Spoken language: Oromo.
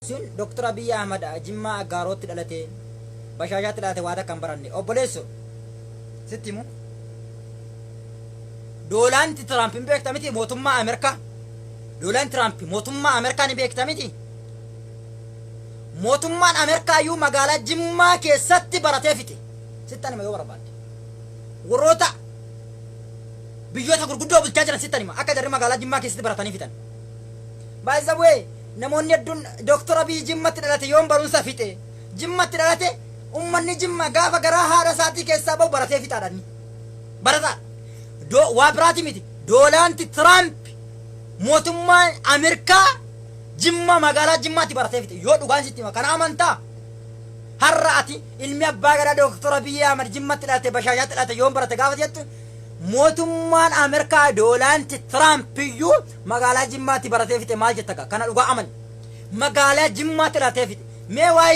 Sun Dr. Abiy Ahmad Jimma Agaarotti dhalate Bashaashaatti dhalate waata kan baranne obboleesso sittimu Doolanti Trump hin beekta miti mootummaa Ameerikaa Doolan Trump mootummaa Ameerikaa ni beekta miti mootummaan Ameerikaa iyyuu magaalaa Jimmaa keessatti baratee fite sittan ma yoo barbaadde warroota biyyoota gurguddoo bulchaa jiran sittan ma akka jarri magaalaa Jimmaa keessatti baratanii fitan by the way namoonni hedduun Dr. Abiy Jimmatti dhalate yoon barumsa fixe Jimmatti dhalate ummanni Jimma gaafa garaa haadha isaatii keessaa bahu baratee fixaadhaani barata waa biraati miti Doolanti Trump mootummaan Ameerikaa Jimma magaalaa Jimmaatti baratee fixe yoo dhugaan sitti ma kana amantaa har'aati ilmi abbaa garaa Dr. Abiy Ahmad Jimmatti dhalate Bashaashaatti dhalate yoon barate gaafa jettu mootummaan Ameerikaa Doolanti Trump iyyuu magaalaa Jimmaatti baratee fixe maal jetta kana dhugaa aman magaalaa Jimmaatti dhalate fixe mee waa'ee